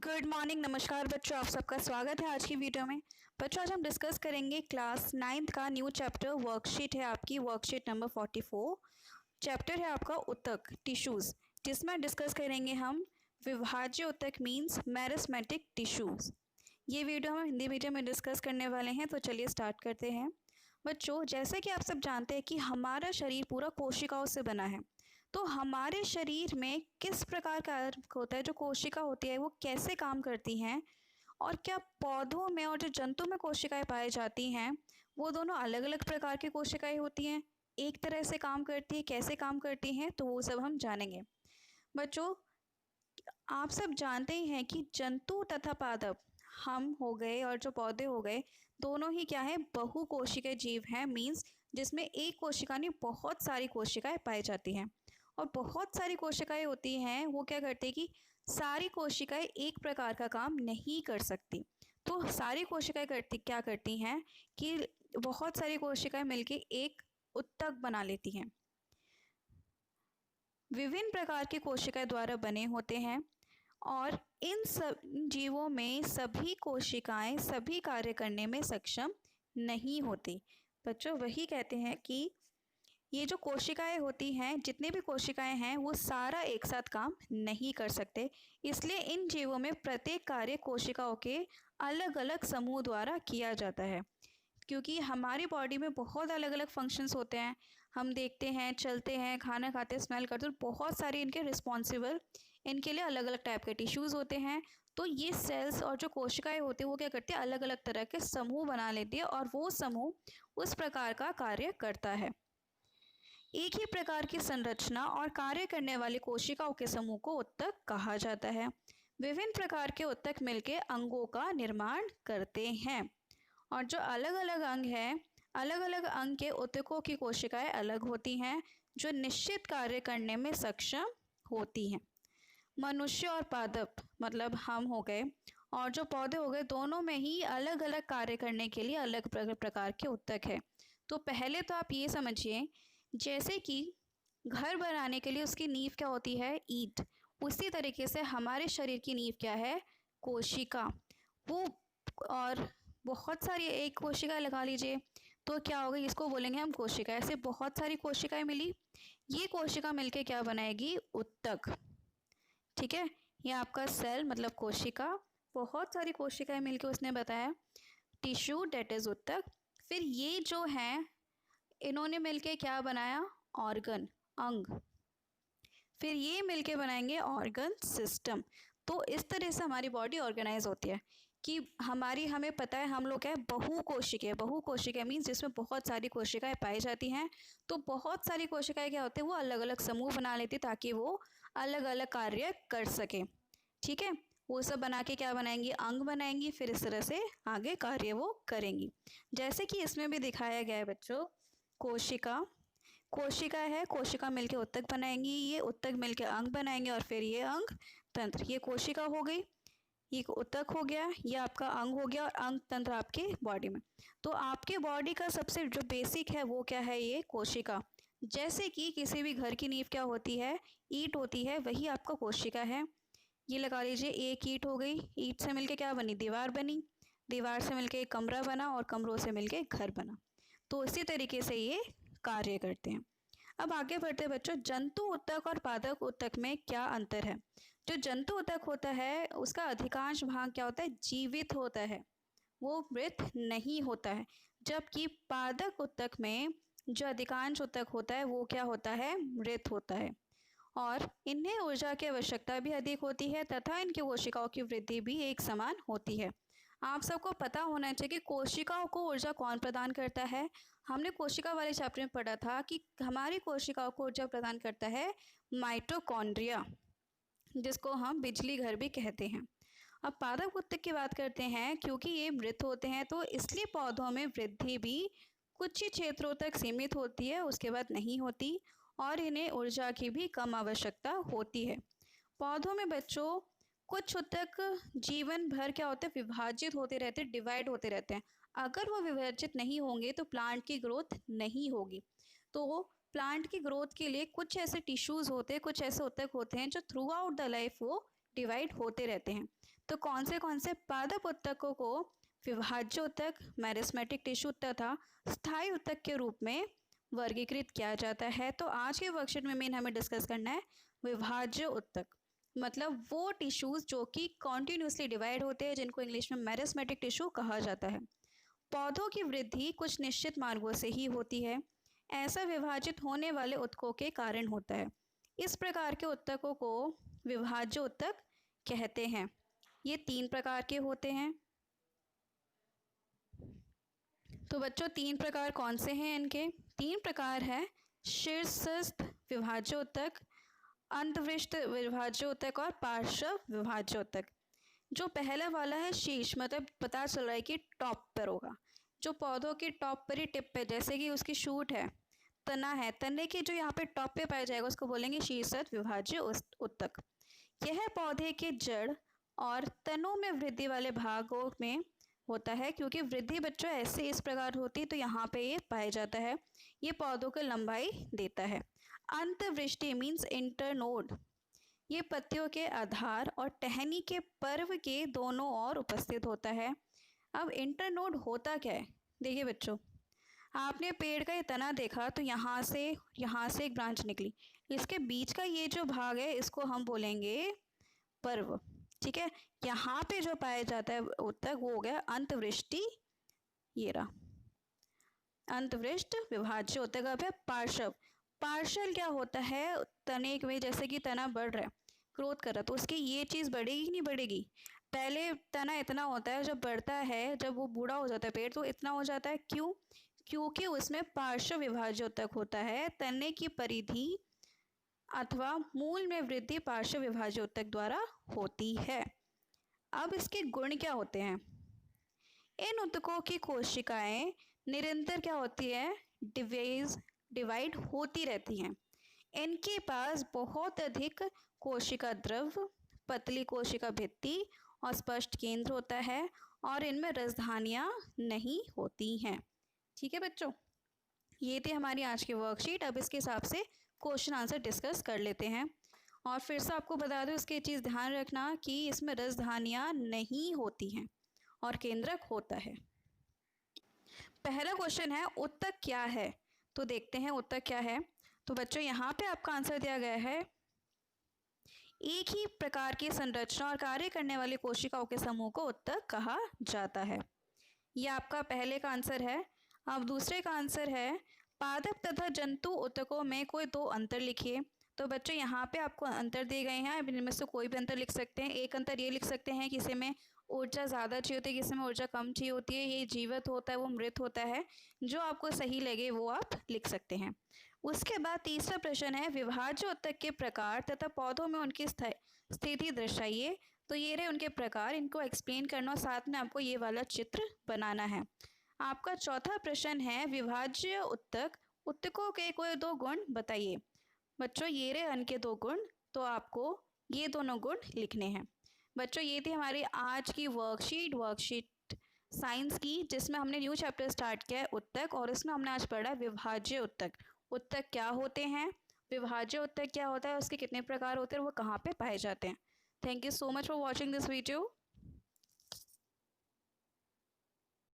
Good morning, नमस्कार बच्चों, आप सबका स्वागत है आज की वीडियो में। बच्चों आज हम डिस्कस करेंगे क्लास 9th का न्यू चैप्टर। वर्कशीट है आपकी वर्कशीट नंबर 44। चैप्टर है आपका ऊतक टिश्यूज़, जिसमें डिस्कस करेंगे हम विभाज्य ऊतक मीन्स मेरिस्मेटिक टिश्यूज़। ये वीडियो हम हिंदी मीडियम में डिस्कस करने वाले हैं, तो चलिए स्टार्ट करते हैं। बच्चों जैसे कि आप सब जानते हैं कि हमारा शरीर पूरा कोशिकाओं से बना है, तो हमारे शरीर में किस प्रकार का होता है, जो कोशिका होती है वो कैसे काम करती हैं, और क्या पौधों में और जो जंतु में कोशिकाएं पाई जाती हैं वो दोनों अलग अलग प्रकार की कोशिकाएं होती हैं, एक तरह से काम करती है, कैसे काम करती हैं, तो वो सब हम जानेंगे। बच्चों आप सब जानते ही हैं कि जंतु तथा पादप, हम हो गए और जो पौधे हो गए, दोनों ही क्या है, बहुकोशिकीय जीव हैं। मीन्स जिसमें एक कोशिका नहीं बहुत सारी कोशिकाएं पाई जाती हैं। और बहुत सारी कोशिकाएं होती हैं, वो क्या करती है कि सारी कोशिकाएं एक प्रकार का काम नहीं कर सकती। तो सारी कोशिकाएं क्या करती हैं कि बहुत सारी कोशिकाएं मिलके एक ऊतक बना लेती हैं। विभिन्न प्रकार की कोशिकाएं द्वारा बने होते हैं, और इन सब जीवों में सभी कोशिकाएं सभी कार्य करने में सक्षम नहीं होती। बच्चों वही कहते हैं कि ये जो कोशिकाएं होती हैं, जितने भी कोशिकाएं हैं, वो सारा एक साथ काम नहीं कर सकते। इसलिए इन जीवों में प्रत्येक कार्य कोशिकाओं के अलग अलग समूह द्वारा किया जाता है। क्योंकि हमारी बॉडी में बहुत अलग अलग फंक्शंस होते हैं, हम देखते हैं, चलते हैं, खाना खाते हैं, स्मेल करते हैं, बहुत सारे इनके रिस्पॉन्सिबल, इनके लिए अलग अलग टाइप के टिश्यूज़ होते हैं। तो ये सेल्स और जो कोशिकाएं होती हैं वो क्या करती है, अलग अलग तरह के समूह बना लेती है, और वो समूह उस प्रकार का कार्य करता है। एक ही प्रकार की संरचना और कार्य करने वाली कोशिकाओं के समूह को ऊतक कहा जाता है। विभिन्न प्रकार के ऊतक मिलकर अंगों का निर्माण करते हैं, और जो अलग अलग अंग हैं, अलग अलग अंग के ऊतकों की कोशिकाएं अलग होती हैं, जो निश्चित कार्य करने में सक्षम होती हैं। मनुष्य और पादप मतलब हम हो गए और जो पौधे हो गए, दोनों में ही अलग अलग कार्य करने के लिए अलग प्रकार के ऊतक है। तो पहले तो आप ये समझिए, जैसे कि घर बनाने के लिए उसकी नींव क्या होती है, ईंट, उसी तरीके से हमारे शरीर की नींव क्या है, कोशिका। वो और बहुत सारी, एक कोशिका लगा लीजिए तो क्या होगा, इसको बोलेंगे हम कोशिका। ऐसे बहुत सारी कोशिकाएं मिली, ये कोशिका मिलके क्या बनाएगी, ऊतक। ठीक है, ये आपका सेल मतलब कोशिका, बहुत सारी कोशिकाएं मिलके उसने बताया टिश्यू, डेट इज ऊतक। फिर ये जो है, इन्होंने मिलके क्या बनाया, ऑर्गन, अंग। फिर ये मिलके बनाएंगे ऑर्गन सिस्टम। तो इस तरह से हमारी बॉडी ऑर्गेनाइज होती है कि हमें पता है हम लोग क्या है, बहुकोशिकीय मीन्स जिसमें बहुत सारी कोशिकाएं पाई जाती हैं। तो बहुत सारी कोशिकाएं क्या होती है, वो अलग अलग समूह बना लेती ताकि वो अलग अलग कार्य कर सके। ठीक है, वो सब बना के क्या बनाएंगी, अंग बनाएंगी, फिर इस तरह से आगे कार्य वो करेंगी। जैसे कि इसमें भी दिखाया गया है बच्चों, कोशिका है, कोशिका मिलके ऊतक बनाएंगी, ये ऊतक मिलके अंग बनाएंगे, और फिर ये अंग तंत्र। ये कोशिका हो गई, ये ऊतक हो गया, ये आपका अंग हो गया, और अंग तंत्र आपके बॉडी में। तो आपके बॉडी का सबसे जो बेसिक है वो क्या है, ये कोशिका। जैसे कि किसी भी घर की नींव क्या होती है, ईंट होती है, वही आपका कोशिका है। ये लगा लीजिए, एक ईंट हो गई, ईंट से मिलके क्या बनी, दीवार बनी, दीवार से मिलके एक कमरा बना, और कमरों से मिलके घर बना। तो इसी तरीके से ये कार्य करते हैं। अब आगे बढ़ते हैं बच्चों, जंतु ऊतक और पादप ऊतक में क्या अंतर है। जो जंतु ऊतक होता है उसका अधिकांश भाग क्या होता है, जीवित होता है, वो मृत नहीं होता है। जबकि पादप ऊतक में जो अधिकांश ऊतक होता है वो क्या होता है, मृत होता है, और इन्हें ऊर्जा की आवश्यकता भी अधिक होती है तथा इनकी कोशिकाओं की वृद्धि भी एक समान होती है। आप सबको पता होना चाहिए कि कोशिकाओं को ऊर्जा कौन प्रदान करता है। हमने कोशिका वाले चैप्टर में पढ़ा था कि हमारी कोशिकाओं को ऊर्जा प्रदान करता है माइटोकॉन्ड्रिया, जिसको हम बिजली घर भी कहते हैं। अब पादप ऊतक की बात करते हैं, क्योंकि ये मृत होते हैं तो इसलिए पौधों में वृद्धि भी कुछ ही क्षेत्रों तक सीमित होती है, उसके बाद नहीं होती, और इन्हें ऊर्जा की भी कम आवश्यकता होती है। पौधों में बच्चों कुछ ऊतक जीवन भर क्या होते हैं, विभाजित होते रहते हैं, डिवाइड होते रहते हैं। अगर वो विभाजित नहीं होंगे तो प्लांट की ग्रोथ नहीं होगी। तो प्लांट की ग्रोथ के लिए कुछ ऐसे टिश्यूज़ होते हैं, कुछ ऐसे ऊतक होते हैं जो थ्रू आउट द लाइफ वो डिवाइड होते रहते हैं। तो कौन से पादप उत्तकों को विभाज्य उत्तक, मेरिस्मेटिक टिश्यू तथा स्थायी उत्तक के रूप में वर्गीकृत किया जाता है। तो आज के वर्कशीट में मेन हमें डिस्कस करना है विभाज्य उत्तक, मतलब वो टिश्यूज जो कि कॉन्टिन्यूसली डिवाइड होते हैं, जिनको इंग्लिश में मेरिस्मेटिक टिश्यू कहा जाता है। पौधों की वृद्धि कुछ निश्चित मार्गों से ही होती है। ऐसा विभाजित होने वाले उत्तकों के कारण होता है। इस प्रकार के उत्तकों को विभाज्य उत्तक कहते हैं। ये 3 प्रकार के होते हैं। तो बच्चों 3 प्रकार कौन से हैं इनके? 3 प्रकार है शीर्षस्थ विभाज्य उत्तक, अंतवृष्ट विभाज्य उत्तक और पार्श्व विभाज्य उत्तक। जो पहला वाला है शीर्ष, मतलब पता चल रहा है कि टॉप पर होगा, जो पौधों के टॉप पर ही टिप पे, जैसे कि उसकी शूट है, तना है, तने के जो यहाँ पे टॉप पे पाया जाएगा उसको बोलेंगे शीर्षस्थ विभाज्य उत्तक। यह पौधे के जड़ और तनों में वृद्धि वाले भागों में होता है, क्योंकि वृद्धि बच्चों ऐसे इस प्रकार होती है, तो यहाँ पे ये पाया जाता है। ये पौधों को लंबाई देता है। अंतवृष्टि मीन्स इंटरनोड, ये पत्तियों के आधार और टहनी के पर्व के दोनों ओर उपस्थित होता है। अब इंटरनोड होता क्या है? देखिए बच्चों, आपने पेड़ का ये तना देखा, तो यहाँ से एक ब्रांच निकली, इसके बीच का ये जो भाग है इसको हम बोलेंगे पर्व, ठीक है। यहाँ पे जो पाया जाता है उत्तक वो हो गया अंतवृष्टि, ये रहा अंतवृष्ट विभाज्य उत्तक। अब है पार्श्व। पार्श्व क्या होता है? तने में जैसे कि तना बढ़ रहा है, ग्रोथ कर रहा है, तो उसकी ये चीज़ बढ़ेगी नहीं बढ़ेगी? पहले तना इतना होता है, जब बढ़ता है, जब वो बूढ़ा हो जाता है पेड़, तो इतना हो जाता है। क्यों? क्योंकि उसमें पार्श्व विभाज्य उत्तक होता है। तने की परिधि अथवा मूल में वृद्धि पार्श्व विभाज्य उत्तक द्वारा होती है। अब इसके गुण क्या होते हैं? इन उत्तकों की कोशिकाएं निरंतर क्या होती है? डिवाइड होती रहती हैं। इनके पास बहुत अधिक कोशिका द्रव, पतली कोशिका भित्ति और स्पष्ट केंद्र होता है, और इनमें रसधानियां नहीं होती हैं। ठीक है बच्चों, ये थी हमारी आज की वर्कशीट। अब इसके हिसाब से क्वेश्चन आंसर डिस्कस कर लेते हैं। और फिर से आपको बता दूं, इसकी चीज़ ध्यान रखना कि इसमें रसधानियां नहीं होती हैं और केंद्रक होता है। पहला क्वेश्चन है उत्तक क्या है? तो देखते हैं उत्तक क्या है। तो बच्चों यहाँ पे आपका आंसर दिया गया है, एक ही प्रकार की संरचना और कार्य करने वाली कोशिकाओं के समूह को उत्तक कहा जाता है। ये आपका पहले का आंसर है। अब दूसरे का आंसर है, पादप तथा जंतु उत्तकों में कोई 2 अंतर लिखिए। तो बच्चों यहाँ पे आपको अंतर दिए गए हैं, इनमें से कोई भी अंतर लिख सकते हैं। एक अंतर ये लिख सकते हैं, किसी में ऊर्जा ज़्यादा चाहिए होती है, किसी में ऊर्जा कम चाहिए होती है। ये जीवित होता है, वो मृत होता है, जो आपको सही लगे वो आप लिख सकते हैं। उसके बाद तीसरा प्रश्न है, विभाज्य उत्तक के प्रकार तथा पौधों में उनकी स्थिति दर्शाइए। तो ये रहे उनके प्रकार, इनको एक्सप्लेन करना और साथ में आपको ये वाला चित्र बनाना है। आपका चौथा प्रश्न है, विभाज्य उत्तकों के कोई 2 गुण बताइए। बच्चों ये रहे अन के 2 गुण, तो आपको ये दोनों गुण लिखने हैं। बच्चों ये थी हमारी आज की वर्कशीट साइंस की, जिसमें हमने न्यू चैप्टर स्टार्ट किया है उत्तक, और इसमें हमने आज पढ़ा विभाज्य उत्तक। उत्तक क्या होते हैं, विभाज्य उत्तक क्या होता है, उसके कितने प्रकार होते हैं, वो कहाँ पे पाए जाते हैं। Thank you so much for watching this video.